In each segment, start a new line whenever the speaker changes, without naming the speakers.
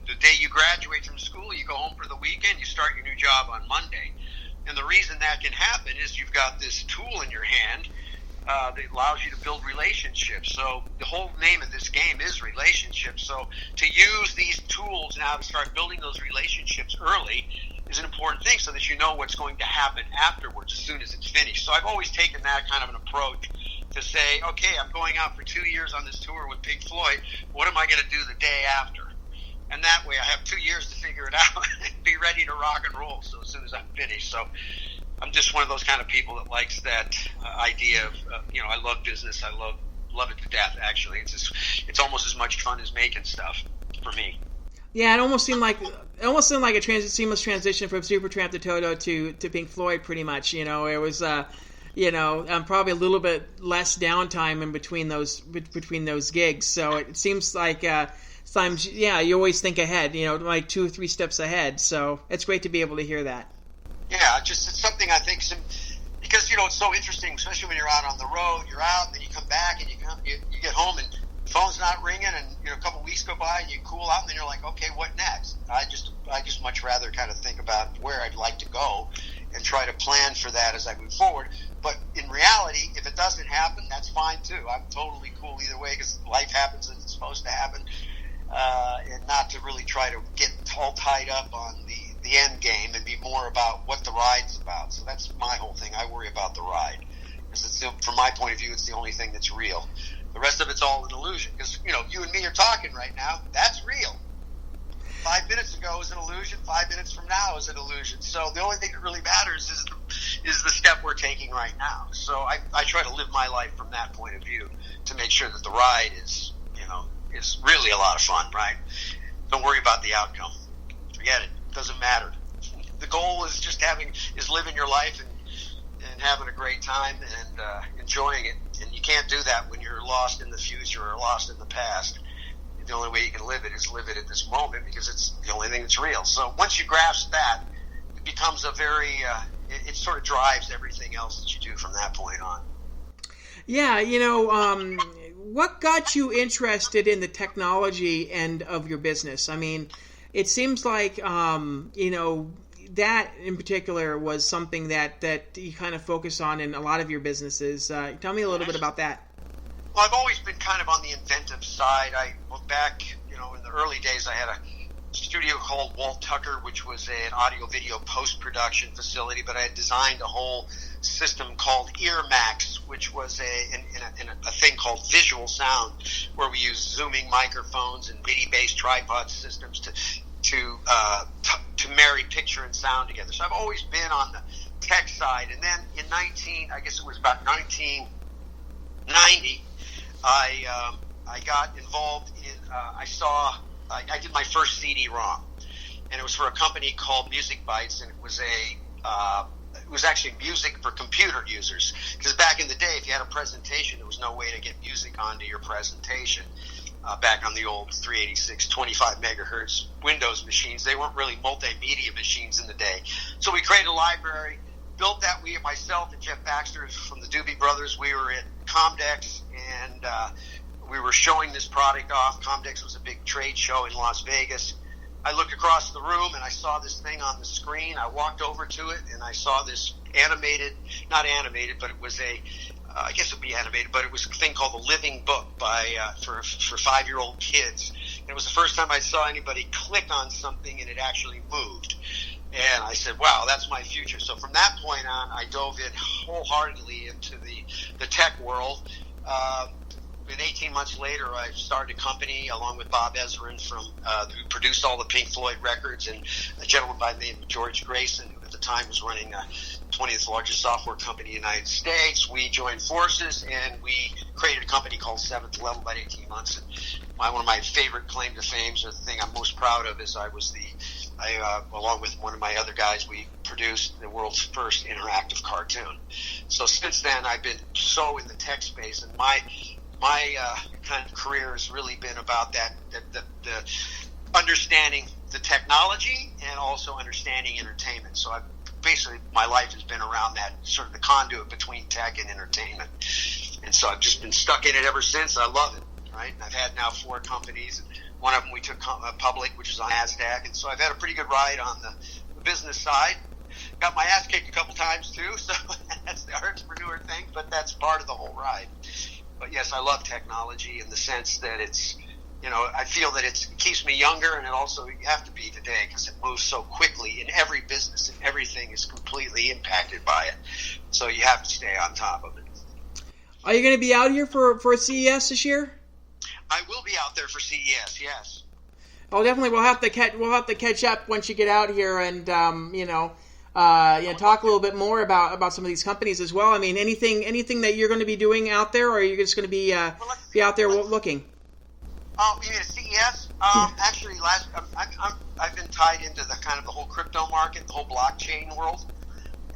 the day you graduate from school, you go home for the weekend, you start your new job on Monday. And the reason that can happen is you've got this tool in your hand that allows you to build relationships. So the whole name of this game is relationships. So to use these tools now to start building those relationships early is an important thing, so that you know what's going to happen afterwards as soon as it's finished. So I've always taken that kind of an approach to say, okay, I'm going out for 2 years on this tour with Pink Floyd. What am I going to do the day after? And that way I have 2 years to figure it out and be ready to rock and roll so as soon as I'm finished. So I'm just one of those kind of people that likes that idea of, I love business. I love it to death, actually. It's almost as much fun as making stuff for me.
Yeah, it almost seemed like a seamless transition from Supertramp to Toto to Pink Floyd, pretty much. It was probably a little bit less downtime in between those gigs. So it seems like sometimes, you always think ahead, like 2 or 3 steps ahead. So it's great to be able to hear that.
Yeah, it's something I think because it's so interesting, especially when you're out on the road. You're out, and then you come back, and you get home, and the phone's not ringing, and a couple weeks go by, and you cool out, and then you're like, okay, what next? I just much rather kind of think about where I'd like to go and try to plan for that as I move forward. But in reality, if it doesn't happen, that's fine too. I'm totally cool either way, because life happens as it's supposed to happen, and not to really try to get all tied up on the end game and be more about what the ride's about. So that's my whole thing. I worry about the ride, because from my point of view, it's the only thing that's real. The rest of it's all an illusion, because you and me are talking right now. That's real. 5 minutes ago was an illusion. 5 minutes from now is an illusion. So the only thing that really matters is the step we're taking right now. So I try to live my life from that point of view to make sure that the ride is really a lot of fun, right? Don't worry about the outcome. Forget it. It doesn't matter. The goal is just living your life and having a great time and enjoying it. And you can't do that when you're lost in the future or lost in the past. The only way you can live it is live it at this moment, because it's the only thing that's real. So once you grasp that, it becomes it sort of drives everything else that you do from that point on.
Yeah, what got you interested in the technology end of your business? I mean, it seems like, that in particular was something that you kind of focus on in a lot of your businesses. Tell me a little bit about that.
Well, I've always been kind of on the inventive side. Back, in the early days, I had a studio called Walt Tucker, which was an audio-video post-production facility, but I had designed a whole system called EarMax, which was a thing called visual sound, where we use zooming microphones and MIDI-based tripod systems to marry picture and sound together. So I've always been on the tech side. And then in 1990, I got involved in, I did my first CD-ROM, and it was for a company called Music Bytes, and it was actually music for computer users, because back in the day, if you had a presentation, there was no way to get music onto your presentation. Back on the old 386, 25 megahertz Windows machines. They weren't really multimedia machines in the day. So we created a library, built that. Myself and Jeff Baxter from the Doobie Brothers, we were at Comdex, and we were showing this product off. Comdex was a big trade show in Las Vegas. I looked across the room, and I saw this thing on the screen. I walked over to it, and I saw this not animated, but it was I guess it would be animated, but it was a thing called The Living Book for 5-year-old kids. And it was the first time I saw anybody click on something and it actually moved. And I said, wow, that's my future. So from that point on, I dove in wholeheartedly into the tech world. And 18 months later, I started a company along with Bob Ezrin who produced all the Pink Floyd records, and a gentleman by the name of George Grayson, who at the time was running a 20th largest software company in the United States. We joined forces, and we created a company called Seventh Level about 18 months. And one of my favorite claim to fame, or the thing I'm most proud of, is along with one of my other guys, we produced the world's first interactive cartoon. So since then, I've been so in the tech space, and my kind of career has really been about the understanding the technology and also understanding entertainment. So basically my life has been around that, sort of the conduit between tech and entertainment. And so I've just been stuck in it ever since. I love it, right? And I've had now 4 companies. One of them we took public, which is on NASDAQ. And so I've had a pretty good ride on the business side. Got my ass kicked a couple times too, so that's the entrepreneur thing, but that's part of the whole ride. But yes, I love technology in the sense that it's, I feel that it keeps me younger, and it also, you have to be today because it moves so quickly in every business, and everything is completely impacted by it. So you have to stay on top of it.
Are you going to be out here for CES this year?
I will be out there for CES, yes.
Oh, definitely. We'll have to catch up once you get out here, and talk a little bit more about some of these companies as well. I mean, anything that you're going to be doing out there, or are you just going to be out there looking?
Oh, you mean at CES? Actually, I've been tied into the kind of the whole crypto market, the whole blockchain world.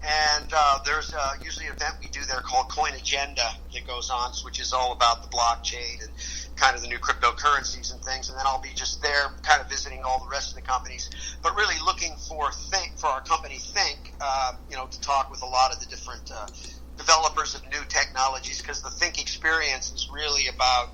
And there's usually an event we do there called Coin Agenda that goes on, which is all about the blockchain and kind of the new cryptocurrencies and things. And then I'll be just there kind of visiting all the rest of the companies, but really looking for our company Think, to talk with a lot of the different developers of new technologies, because the Think experience is really about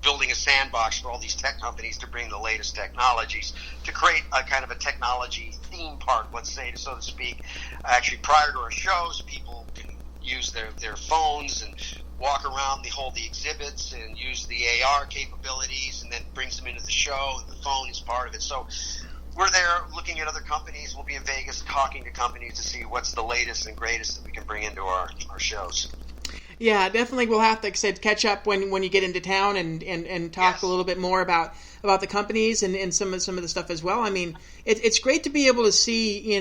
building a sandbox for all these tech companies to bring the latest technologies, to create a kind of a technology theme park, let's say, so to speak. Actually, prior to our shows, people can use their phones and walk around the exhibits and use the AR capabilities, and then brings them into the show, and the phone is part of it. So we're there looking at other companies. We'll be in Vegas talking to companies to see what's the latest and greatest that we can bring into our shows.
Yeah, definitely. We'll have to catch up when you get into town and talk
Yes.
a little bit more about the companies and some of the stuff as well. I mean, it's great to be able to see,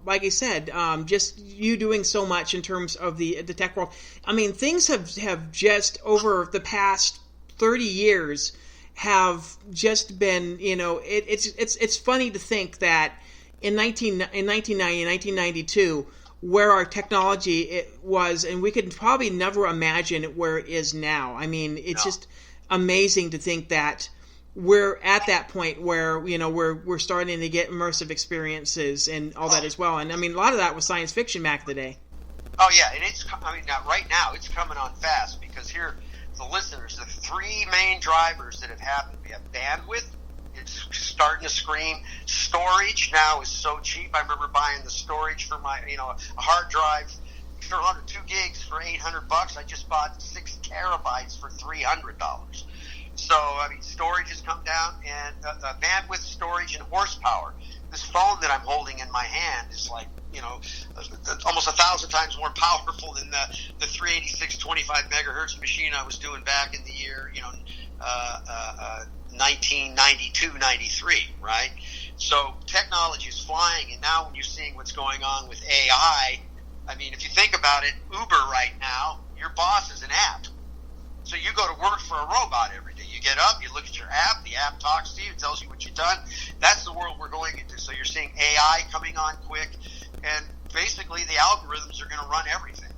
like I said, just you doing so much in terms of the tech world. I mean, things have just over the past 30 years have just been, it's funny to think that in 1992. Where our technology it was, and we could probably never imagine where it is now. I mean, it's just amazing to think that we're at that point where we're starting to get immersive experiences and all that as well. And I mean, a lot of that was science fiction back in the day.
Oh yeah, and right now it's coming on fast, because here, the listeners, the three main drivers that have happened. We have bandwidth. It's starting to scream. Storage now is so cheap. I remember buying the storage for my, a hard drive for 2 gigs for $800. I just bought 6 terabytes for $300. So, I mean, storage has come down, and bandwidth, storage, and horsepower. This phone that I'm holding in my hand is like, almost 1,000 times more powerful than the 386 25 megahertz machine I was doing back in the year, 1992, 93, right? So technology is flying, and now when you're seeing what's going on with AI, I mean, if you think about it, Uber right now, your boss is an app. So you go to work for a robot every day. You get up, you look at your app, the app talks to you, tells you what you've done. That's the world we're going into. So you're seeing AI coming on quick, and basically the algorithms are going to run everything.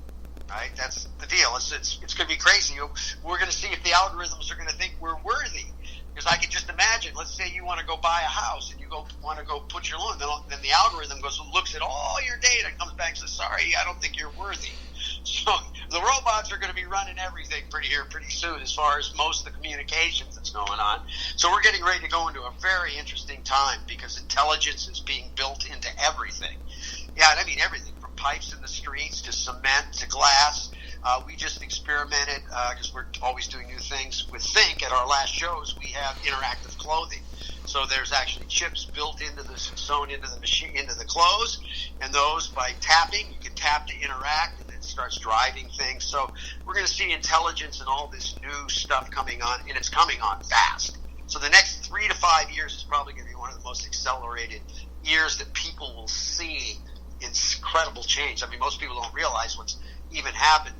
Right? That's the deal. It's going to be crazy. We're going to see if the algorithms are going to think we're worthy. Because I could just imagine, let's say you want to go buy a house and you want to go put your loan, then the algorithm goes and looks at all your data and comes back and says, sorry, I don't think you're worthy. So the robots are going to be running everything pretty soon, as far as most of the communications that's going on. So we're getting ready to go into a very interesting time, because intelligence is being built into everything. Yeah, I mean everything, from pipes in the streets to cement to glass. We just experimented, because we're always doing new things with Think. At our last shows, we have interactive clothing. So there's actually chips built sewn into the machine, into the clothes, and those, by tapping, you can tap to interact, and it starts driving things. So we're going to see intelligence and all this new stuff coming on, and it's coming on fast. So the next 3 to 5 years is probably going to be one of the most accelerated years that people will see incredible change. I mean, most people don't realize what's even happened.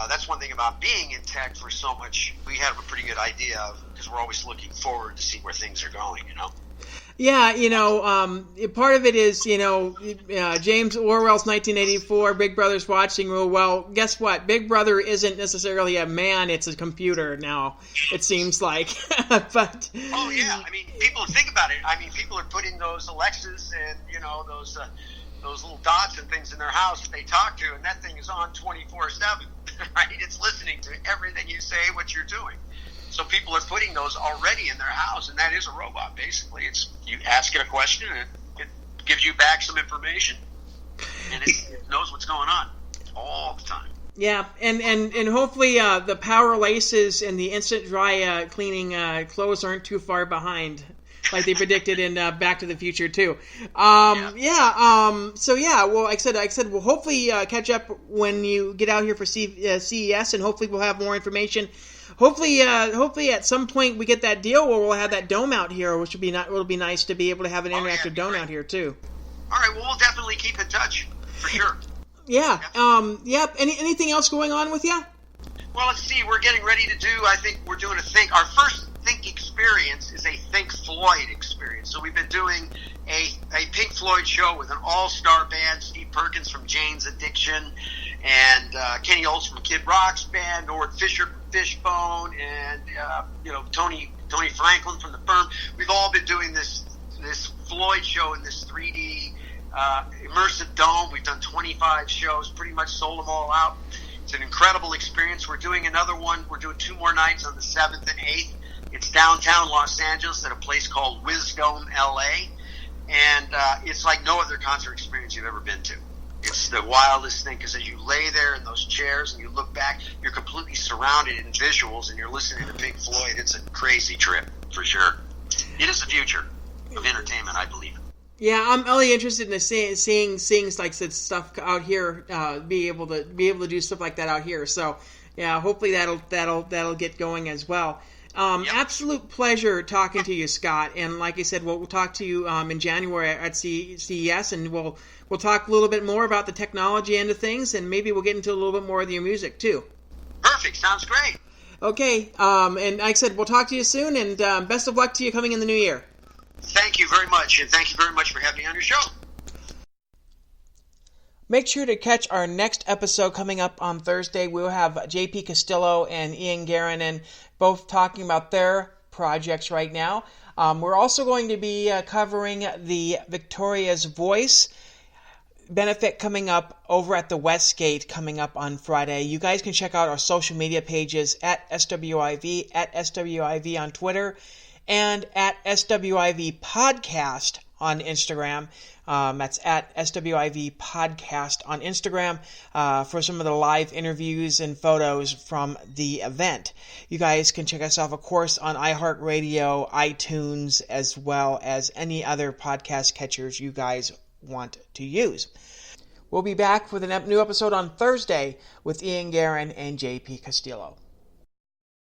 That's one thing about being in tech for so much. We have a pretty good idea of, because we're always looking forward to see where things are going,
Yeah, part of it is, James Orwell's 1984, Big Brother's watching rule. Well, guess what? Big Brother isn't necessarily a man, it's a computer now, it seems like. But
oh, yeah. I mean, people think about it. I mean, people are putting those Alexas and, those little dots and things in their house that they talk to, and that thing is on 24/7, right? It's listening to everything you say, what you're doing. So people are putting those already in their house, and that is a robot, basically. It's you ask it a question, and it gives you back some information, and it knows what's going on all the time.
Yeah, and hopefully the power laces and the instant dry cleaning clothes aren't too far behind, like they predicted in Back to the Future too. So yeah, well, like I said, we'll hopefully catch up when you get out here for CES, and hopefully we'll have more information. Hopefully at some point we get that deal where we'll have that dome out here, which will be nice to be able to have an interactive dome out here too.
All right, well, we'll definitely keep in touch for sure.
Yeah. Yep. Anything else going on with you?
Well, let's see. We're getting ready to do. I think we're doing a Think. Our first Think experience is a Pink Floyd experience. So we've been doing a Pink Floyd show with an all-star band: Steve Perkins from Jane's Addiction, and Kenny Olson from Kid Rock's band, Nord Fisher from Fishbone, and Tony Franklin from The Firm. We've all been doing this Floyd show in this 3D immersive dome. We've done 25 shows, pretty much sold them all out. It's an incredible experience. We're doing another one. We're doing 2 more nights on the 7th and 8th. It's downtown Los Angeles at a place called Wisdom LA, and it's like no other concert experience you've ever been to. It's the wildest thing, because as you lay there in those chairs and you look back, you're completely surrounded in visuals, and you're listening to Pink Floyd. It's a crazy trip, for sure. It is the future of entertainment, I believe.
Yeah, I'm really interested in seeing like said stuff out here. Be able to do stuff like that out here. So yeah, hopefully that'll get going as well. Yep. Absolute pleasure talking to you, Scott. And like I said, we'll talk to you in January at CES, and we'll talk a little bit more about the technology end of things, and maybe we'll get into a little bit more of your music too.
Perfect. Sounds great.
Okay. And like I said, we'll talk to you soon, and best of luck to you coming in the new year.
Thank you very much, and thank you very much for having me on your show.
Make sure to catch our next episode coming up on Thursday. We'll have JP Castillo and Ian Garanin both talking about their projects right now. We're also going to be covering the Victoria's Voice benefit coming up over at the Westgate coming up on Friday. You guys can check out our social media pages at SWIV, at SWIV on Twitter, and at SWIV Podcast on Instagram. That's at SWIV Podcast on Instagram for some of the live interviews and photos from the event. You guys can check us out, of course, on iHeartRadio, iTunes, as well as any other podcast catchers you guys want to use. We'll be back with a new episode on Thursday with Ian Guerin and JP Castillo.